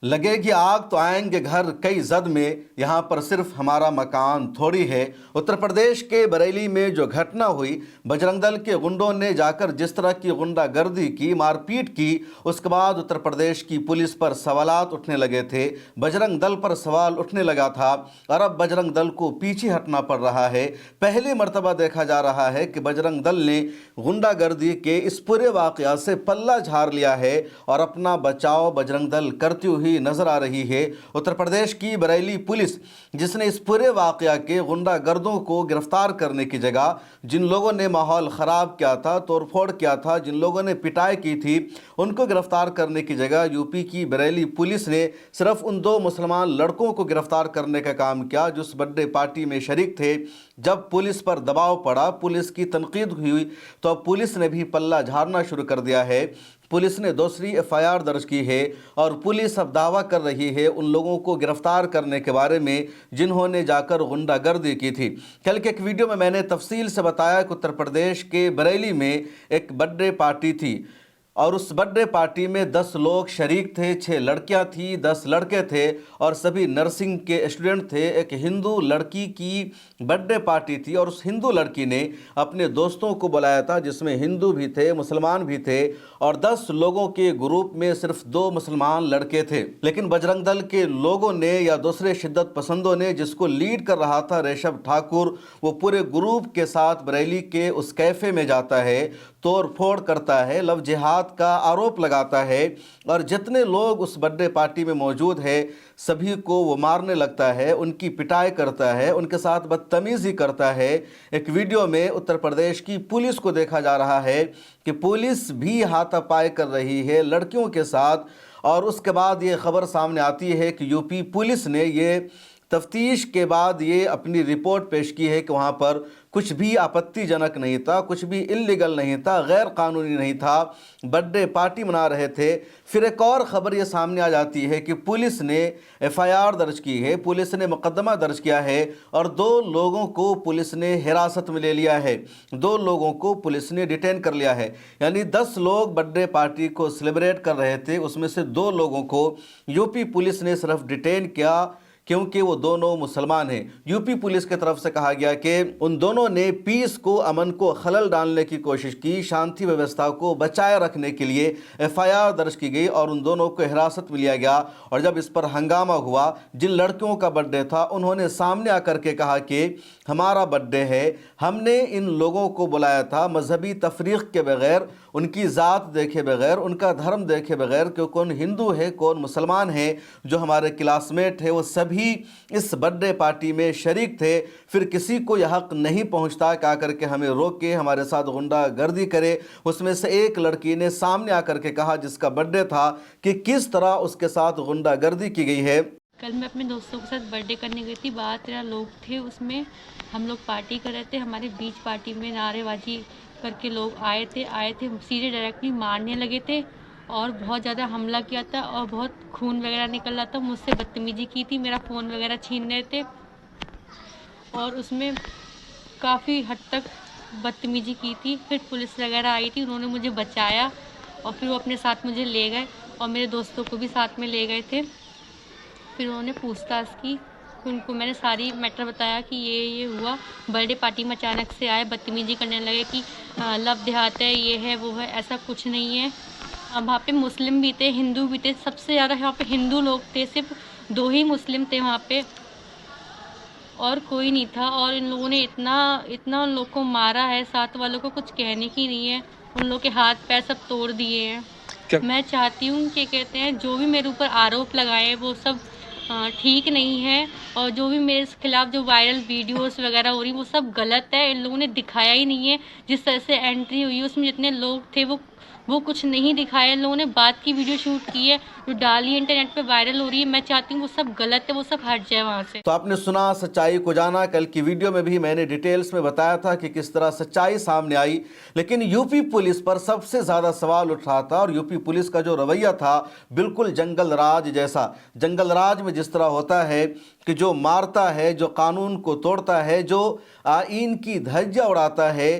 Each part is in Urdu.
لگے گی آگ تو آئیں گے گھر کئی زد میں، یہاں پر صرف ہمارا مکان تھوڑی ہے۔ اتر پردیش کے بریلی میں جو گھٹنا ہوئی، بجرنگ دل کے غنڈوں نے جا کر جس طرح کی غنڈہ گردی کی، مار پیٹ کی، اس کے بعد اتر پردیش کی پولیس پر سوالات اٹھنے لگے تھے، بجرنگ دل پر سوال اٹھنے لگا تھا، اور اب بجرنگ دل کو پیچھے ہٹنا پڑ رہا ہے۔ پہلی مرتبہ دیکھا جا رہا ہے کہ بجرنگ دل نے غنڈہ گردی کے اس پورے واقعہ سے پلہ جھاڑ لیا ہے اور اپنا بچاؤ بجرنگ دل کرتی ہوئی نظر آ رہی ہے۔ اتر پردیش کی بریلی پولیس، جس نے اس پورے واقعہ کے غنڈہ گردوں کو گرفتار کرنے کی جگہ، جن لوگوں نے ماحول خراب کیا تھا، توڑ پھوڑ کیا تھا، جن لوگوں نے پٹائی کی تھی، ان کو گرفتار کرنے کی جگہ یو پی کی بریلی پولیس نے صرف ان دو مسلمان لڑکوں کو گرفتار کرنے کا کام کیا جو اس برتھ ڈے پارٹی میں شریک تھے۔ جب پولیس پر دباؤ پڑا، پولیس کی تنقید ہوئی، تو اب پولیس نے بھی پلہ جھاڑنا شروع کر دیا ہے۔ پولیس نے دوسری ایف آئی آر درج کی ہے اور پولیس اب دعویٰ کر رہی ہے ان لوگوں کو گرفتار کرنے کے بارے میں جنہوں نے جا کر غنڈہ گردی کی تھی۔ کل کے ایک ویڈیو میں نے تفصیل سے بتایا کہ اتر پردیش کے بریلی میں ایک برتھ ڈے پارٹی تھی، اور اس برتھ ڈے پارٹی میں 10 لوگ شریک تھے، 6 لڑکیاں تھیں، 10 لڑکے تھے، اور سبھی نرسنگ کے اسٹوڈنٹ تھے۔ ایک ہندو لڑکی کی برتھ ڈے پارٹی تھی، اور اس ہندو لڑکی نے اپنے دوستوں کو بلایا تھا، جس میں ہندو بھی تھے، مسلمان بھی تھے، اور 10 لوگوں کے گروپ میں صرف 2 مسلمان لڑکے تھے۔ لیکن بجرنگ دل کے لوگوں نے یا دوسرے شدت پسندوں نے، جس کو لیڈ کر رہا تھا ریشب ٹھاکر، وہ پورے گروپ کے ساتھ بریلی کے اس کیفے میں جاتا ہے، توڑ پھوڑ کرتا ہے، لو جہاد کا آروپ لگاتا ہے، اور جتنے لوگ اس برتھ ڈے پارٹی میں موجود ہیں سبھی کو وہ مارنے لگتا ہے، ان کی پٹائی کرتا ہے، ان کے ساتھ بدتمیزی کرتا ہے۔ ایک ویڈیو میں اتر پردیش کی پولیس کو دیکھا جا رہا ہے کہ پولیس بھی ہاتھا پائی کر رہی ہے لڑکیوں کے ساتھ، اور اس کے بعد یہ خبر سامنے آتی ہے کہ یو پی پولیس نے یہ تفتیش کے بعد یہ اپنی رپورٹ پیش کی ہے کہ وہاں پر کچھ بھی آپتی جنک نہیں تھا، کچھ بھی اللیگل نہیں تھا، غیر قانونی نہیں تھا، برتھ ڈے پارٹی منا رہے تھے۔ پھر ایک اور خبر یہ سامنے آ جاتی ہے کہ پولیس نے ایف آئی آر درج کی ہے، پولیس نے مقدمہ درج کیا ہے، اور 2 لوگوں کو پولیس نے حراست میں لے لیا ہے، 2 لوگوں کو پولیس نے ڈیٹین کر لیا ہے۔ یعنی 10 لوگ برتھ ڈے پارٹی کو سیلیبریٹ کر رہے تھے، اس میں سے 2 لوگوں کو یو پی پولیس نے صرف ڈیٹین کیا کیونکہ وہ دونوں مسلمان ہیں۔ یو پی پولیس کی طرف سے کہا گیا کہ ان دونوں نے پیس کو، امن کو خلل ڈالنے کی کوشش کی، شانتی ویوستھا کو بچائے رکھنے کے لیے ایف آئی آر درج کی گئی اور ان دونوں کو حراست میں لیا گیا۔ اور جب اس پر ہنگامہ ہوا، جن لڑکیوں کا برتھ ڈے تھا انہوں نے سامنے آ کر کے کہا کہ ہمارا برتھ ڈے ہے، ہم نے ان لوگوں کو بلایا تھا مذہبی تفریق کے بغیر، ان کی ذات دیکھے بغیر، ان کا دھرم دیکھے بغیر کہ کون ہندو ہے کون مسلمان ہے، جو ہمارے کلاس میٹ ہے وہ سبھی اس برتھ ڈے پارٹی میں شریک تھے۔ پھر کسی کو یہ حق نہیں پہنچتا کہ آ کر کے ہمیں روک کے ہمارے ساتھ غنڈہ گردی کرے۔ اس میں سے ایک لڑکی نے سامنے آ کر کے کہا جس کا برتھ ڈے تھا کہ کس طرح اس کے ساتھ غنڈہ گردی کی گئی ہے۔ کل میں اپنے دوستوں کے ساتھ برتھ ڈے کرنے گئی تھی، 12-13 لوگ تھے، اس میں ہم لوگ پارٹی کر رہے تھے، ہمارے بیچ پارٹی میں نعرے بازی کر کے لوگ آئے تھے، سیدھے ڈائریکٹلی مارنے لگے تھے اور بہت زیادہ حملہ کیا تھا اور بہت خون وغیرہ نکل رہا تھا، مجھ سے بدتمیزی کی تھی، میرا فون وغیرہ چھین رہے تھے اور اس میں کافی حد تک بدتمیزی کی تھی۔ پھر پولیس وغیرہ آئی تھی، انہوں نے مجھے بچایا اور پھر وہ اپنے ساتھ مجھے لے گئے اور میرے دوستوں کو بھی ساتھ میں لے گئے تھے۔ پھر انہوں نے پوچھ تاچھ کی، ان کو میں نے ساری میٹر بتایا کہ یہ ہوا، برتھ ڈے پارٹی میں اچانک سے آئے، بدتمیزی کرنے لگے کہ لو دیہات ہے، یہ ہے وہ ہے، ایسا کچھ نہیں ہے۔ وہاں پہ مسلم بھی تھے، ہندو بھی تھے، سب سے زیادہ وہاں پہ ہندو لوگ تھے، صرف 2 ہی مسلم تھے وہاں پہ اور کوئی نہیں تھا، اور ان لوگوں نے اتنا ان لوگ کو مارا ہے، ساتھ والوں کو کچھ کہنے کی نہیں ہے، ان لوگ کے ہاتھ پیر سب توڑ دیے ہیں۔ میں چاہتی ہوں کہ کہتے ہیں جو بھی میرے اوپر آروپ لگائے وہ سب ٹھیک نہیں ہے، اور جو بھی میرے خلاف جو وائرل ویڈیوز وغیرہ ہو رہی وہ سب غلط ہے، ان لوگوں نے دکھایا ہی نہیں ہے، جس طرح سے انٹری ہوئی اس میں جتنے لوگ تھے وہ کچھ نہیں دکھایا، ان لوگوں نے بات کی ویڈیو شوٹ کی ہے جو ڈالی ہے انٹرنیٹ پہ وائرل ہو رہی ہے، میں چاہتی ہوں وہ سب غلط ہے، وہ سب ہٹ جائے وہاں سے۔ تو آپ نے سنا، سچائی کو جانا۔ کل کی ویڈیو میں بھی میں نے ڈیٹیلز میں بتایا تھا کہ کس طرح سچائی سامنے آئی، لیکن یو پی پولیس پر سب سے زیادہ سوال اٹھ رہا تھا، اور یو پی پولیس کا جو رویہ تھا بالکل جنگل راج جیسا۔ جنگل راج میں جس طرح ہوتا ہے کہ جو مارتا ہے، جو قانون کو توڑتا ہے، جو آئین کی دھجیاں اڑاتا ہے،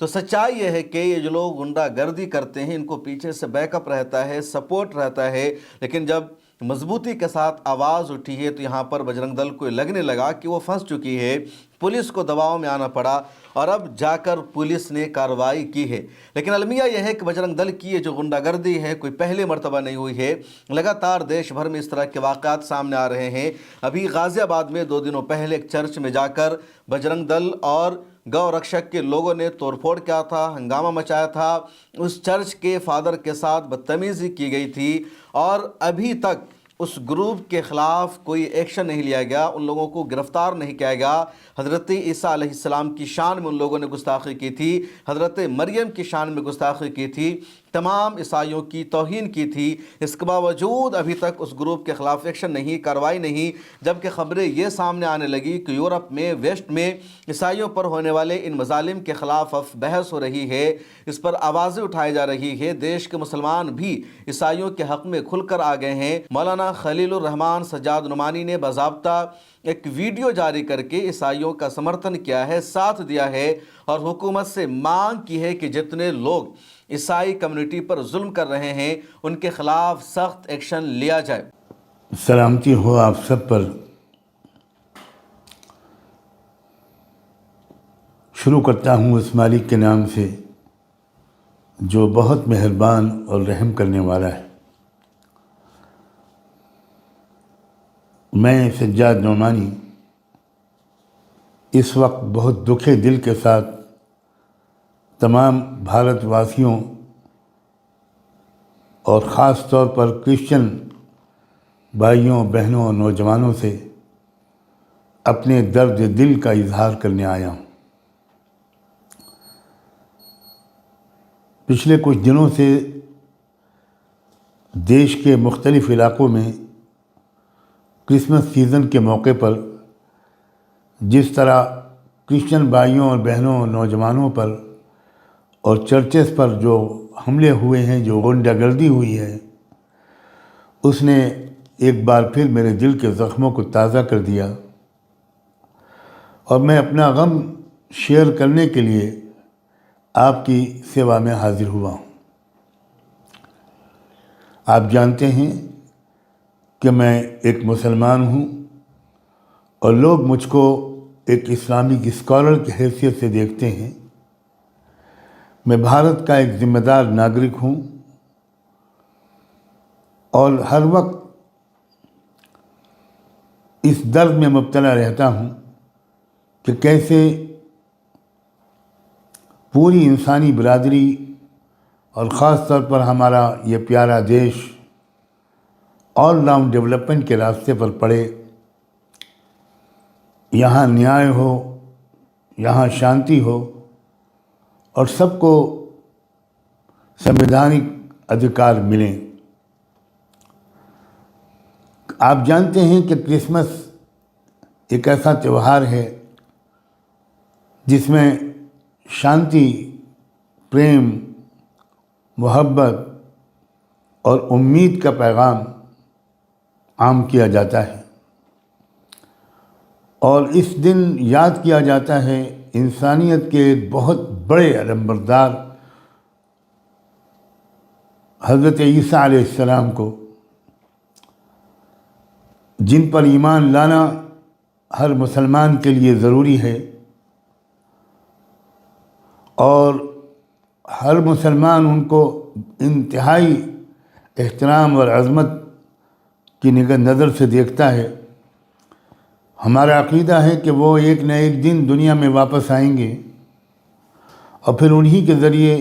تو سچائی یہ ہے کہ یہ جو لوگ غنڈہ گردی کرتے ہیں ان کو پیچھے سے بیک اپ رہتا ہے، سپورٹ رہتا ہے، لیکن جب مضبوطی کے ساتھ آواز اٹھی ہے تو یہاں پر بجرنگ دل کو لگنے لگا کہ وہ پھنس چکی ہے، پولیس کو دباؤ میں آنا پڑا اور اب جا کر پولیس نے کارروائی کی ہے۔ لیکن المیہ یہ ہے کہ بجرنگ دل کی یہ جو غنڈہ گردی ہے کوئی پہلے مرتبہ نہیں ہوئی ہے، لگاتار دیش بھر میں اس طرح کے واقعات سامنے آ رہے ہیں۔ ابھی غازی آباد میں 2 دنوں پہلے ایک چرچ میں جا کر بجرنگ دل اور گو رکشک کے لوگوں نے توڑ پھوڑ کیا تھا، ہنگامہ مچایا تھا، اس چرچ کے فادر کے ساتھ بدتمیزی کی گئی تھی اور ابھی تک اس گروپ کے خلاف کوئی ایکشن نہیں لیا گیا، ان لوگوں کو گرفتار نہیں کیا گیا۔ حضرت عیسیٰ علیہ السلام کی شان میں ان لوگوں نے گستاخی کی تھی، حضرت مریم کی شان میں گستاخی کی تھی، تمام عیسائیوں کی توہین کی تھی، اس کے باوجود ابھی تک اس گروپ کے خلاف ایکشن نہیں، کارروائی نہیں، جبکہ خبریں یہ سامنے آنے لگی کہ یورپ میں، ویسٹ میں عیسائیوں پر ہونے والے ان مظالم کے خلاف اب بحث ہو رہی ہے، اس پر آوازیں اٹھائی جا رہی ہے، دیش کے مسلمان بھی عیسائیوں کے حق میں کھل کر آ گئے ہیں۔ مولانا خلیل الرحمن سجاد نعمانی نے باضابطہ ایک ویڈیو جاری کر کے عیسائیوں کا سمرتھن کیا ہے، ساتھ دیا ہے اور حکومت سے مانگ کی ہے کہ جتنے لوگ عیسائی کمیونٹی پر ظلم کر رہے ہیں ان کے خلاف سخت ایکشن لیا جائے۔ سلامتی ہو آپ سب پر۔ شروع کرتا ہوں اس مالک کے نام سے جو بہت مہربان اور رحم کرنے والا ہے۔ میں سجاد نعمانی اس وقت بہت دکھے دل کے ساتھ تمام بھارت واسیوں اور خاص طور پر کرسچن بھائیوں، بہنوں اور نوجوانوں سے اپنے درد دل کا اظہار کرنے آیا ہوں۔ پچھلے کچھ دنوں سے دیش کے مختلف علاقوں میں کرسمس سیزن کے موقع پر جس طرح کرسچن بھائیوں اور بہنوں اور نوجوانوں پر اور چرچز پر جو حملے ہوئے ہیں، جو غنڈہ گردی ہوئی ہے، اس نے ایک بار پھر میرے دل کے زخموں کو تازہ کر دیا اور میں اپنا غم شیئر کرنے کے لیے آپ کی سیوا میں حاضر ہوا ہوں۔ آپ جانتے ہیں کہ میں ایک مسلمان ہوں اور لوگ مجھ کو ایک اسلامک اسکالر کی حیثیت سے دیکھتے ہیں۔ میں بھارت کا ایک ذمہ دار ناگرک ہوں اور ہر وقت اس درد میں مبتلا رہتا ہوں کہ کیسے پوری انسانی برادری اور خاص طور پر ہمارا یہ پیارا دیش آل راؤنڈ ڈیولپمنٹ کے راستے پر پڑے، یہاں نیائے ہو، یہاں شانتی ہو اور سب کو سنویدھانک ادھیکار ملیں۔ آپ جانتے ہیں کہ کرسمس ایک ایسا تہوار ہے جس میں شانتی، پریم، محبت اور امید کا پیغام عام کیا جاتا ہے، اور اس دن یاد کیا جاتا ہے انسانیت کے ایک بہت بڑے علمبردار حضرت عیسیٰ علیہ السلام کو، جن پر ایمان لانا ہر مسلمان کے لیے ضروری ہے اور ہر مسلمان ان کو انتہائی احترام اور عظمت کی نظر سے دیکھتا ہے۔ ہمارا عقیدہ ہے کہ وہ ایک نہ ایک دن دنیا میں واپس آئیں گے اور پھر انہی کے ذریعے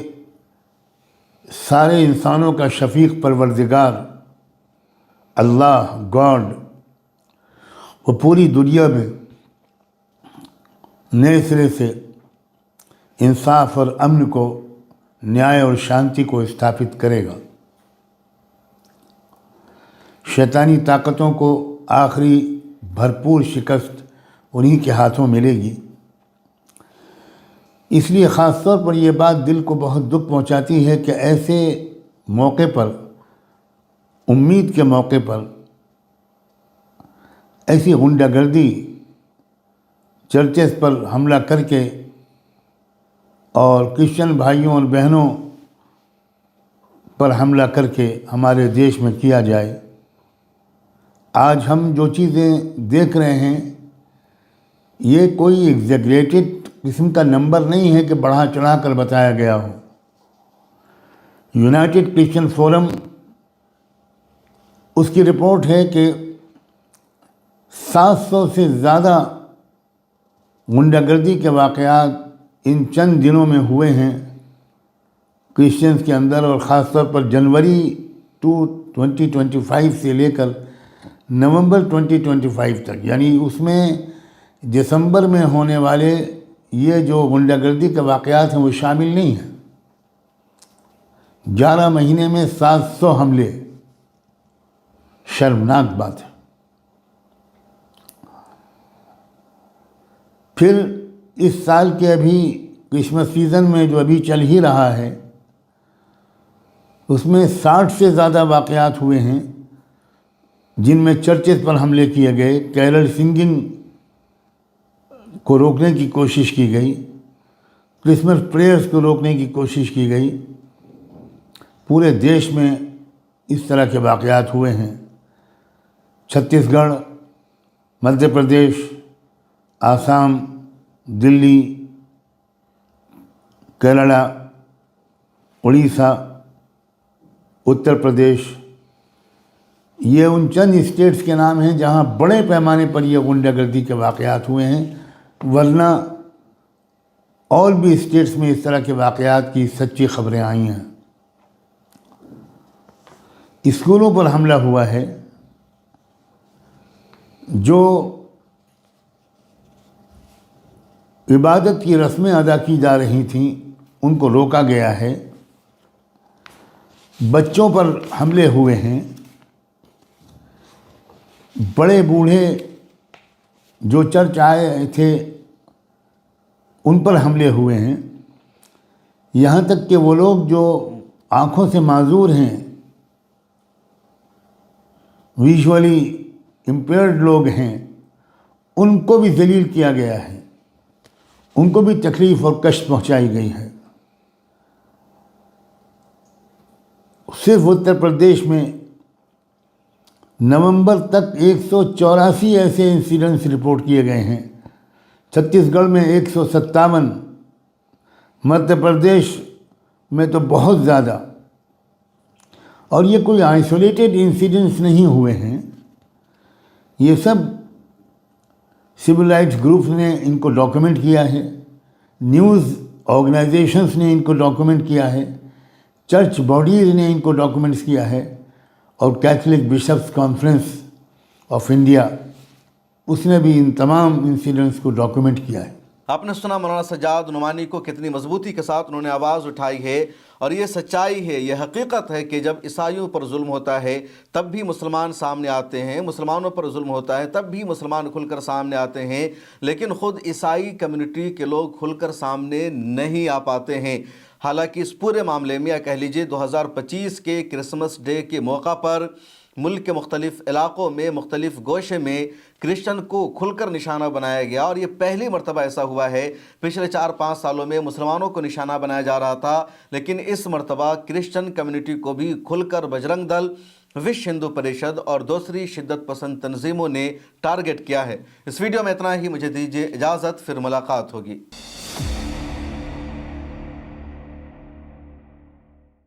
سارے انسانوں کا شفیق پروردگار اللہ، گاڈ، وہ پوری دنیا میں نئے سرے سے انصاف اور امن کو، نیائے اور شانتی کو استھاپت کرے گا۔ شیطانی طاقتوں کو آخری بھرپور شکست انہی کے ہاتھوں ملے گی۔ اس لیے خاص طور پر یہ بات دل کو بہت دکھ پہنچاتی ہے کہ ایسے موقع پر، امید کے موقع پر، ایسی غنڈہ گردی، چرچز پر حملہ کر کے اور کرسچن بھائیوں اور بہنوں پر حملہ کر کے ہمارے دیش میں کیا جائے۔ آج ہم جو چیزیں دیکھ رہے ہیں یہ کوئی ایگزیگریٹڈ قسم کا نمبر نہیں ہے کہ بڑھا چڑھا کر بتایا گیا ہو۔ یونائٹڈ کرسچن فورم اس کی رپورٹ ہے کہ 700 سے زیادہ غنڈہ گردی کے واقعات ان چند دنوں میں ہوئے ہیں کرسچنز کے اندر، اور خاص طور پر جنوری 2025 سے لے کر نومبر 2025 تک، یعنی اس میں دسمبر میں ہونے والے یہ جو غنڈہ گردی کے واقعات ہیں وہ شامل نہیں ہیں۔ 11 مہینے میں 700 حملے، شرمناک بات ہے۔ پھر اس سال کے ابھی کرسمس سیزن میں جو ابھی چل ہی رہا ہے اس میں 60 سے زیادہ واقعات ہوئے ہیں جن میں چرچز پر حملے کیے گئے، کیرل سنگنگ کو روکنے کی کوشش کی گئی، کرسمس پریئرز کو روکنے کی کوشش کی گئی۔ پورے دیش میں اس طرح کے واقعات ہوئے ہیں۔ چھتیس گڑھ، مدھیہ پردیش، آسام، دلی، کیرلا، اڑیسہ، اتر پردیش، یہ ان چند اسٹیٹس کے نام ہیں جہاں بڑے پیمانے پر یہ غنڈہ گردی کے واقعات ہوئے ہیں، ورنہ اور بھی اسٹیٹس میں اس طرح کے واقعات کی سچی خبریں آئی ہیں۔ اسکولوں پر حملہ ہوا ہے، جو عبادت کی رسمیں ادا کی جا رہی تھیں ان کو روکا گیا ہے۔ بچوں پر حملے ہوئے ہیں، بڑے بوڑھے جو چرچ آئے تھے ان پر حملے ہوئے ہیں، یہاں تک کہ وہ لوگ جو آنکھوں سے معذور ہیں، ویژولی امپیئرڈ لوگ ہیں، ان کو بھی ذلیل کیا گیا ہے، ان کو بھی تکلیف اور کشٹ پہنچائی گئی ہے۔ صرف اتر پردیش میں نومبر تک 184 ایسے انسیڈنٹس رپورٹ کیے گئے ہیں، چھتیس گڑھ میں 157، مدھیہ پردیش میں تو بہت زیادہ۔ اور یہ کوئی آئسولیٹڈ انسیڈنٹس نہیں ہوئے ہیں، یہ سب سول رائٹس گروپس نے ان کو ڈاکومنٹ کیا ہے، نیوز آرگنائزیشنس نے ان کو ڈاکومنٹ کیا ہے، چرچ باڈیز نے ان کو ڈاکومنٹس کیا ہے، اور Catholic bishops conference of India اس نے بھی ان تمام انسیڈنٹس کو ڈاکومنٹ کیا ہے۔ آپ نے سنا مولانا سجاد نعمانی کو، کتنی مضبوطی کے ساتھ انہوں نے آواز اٹھائی ہے، اور یہ سچائی ہے، یہ حقیقت ہے کہ جب عیسائیوں پر ظلم ہوتا ہے تب بھی مسلمان سامنے آتے ہیں، مسلمانوں پر ظلم ہوتا ہے تب بھی مسلمان کھل کر سامنے آتے ہیں، لیکن خود عیسائی کمیونٹی کے لوگ کھل کر سامنے نہیں آ پاتے ہیں۔ حالانکہ اس پورے معاملے میں، یا کہہ لیجیے 2025 کے کرسمس ڈے کے موقع پر ملک کے مختلف علاقوں میں، مختلف گوشے میں کرسچن کو کھل کر نشانہ بنایا گیا، اور یہ پہلی مرتبہ ایسا ہوا ہے۔ پچھلے 4-5 سالوں میں مسلمانوں کو نشانہ بنایا جا رہا تھا، لیکن اس مرتبہ کرسچن کمیونٹی کو بھی کھل کر بجرنگ دل، وشو ہندو پریشد اور دوسری شدت پسند تنظیموں نے ٹارگٹ کیا ہے۔ اس ویڈیو میں اتنا ہی، مجھے دیجیے اجازت، پھر ملاقات ہوگی۔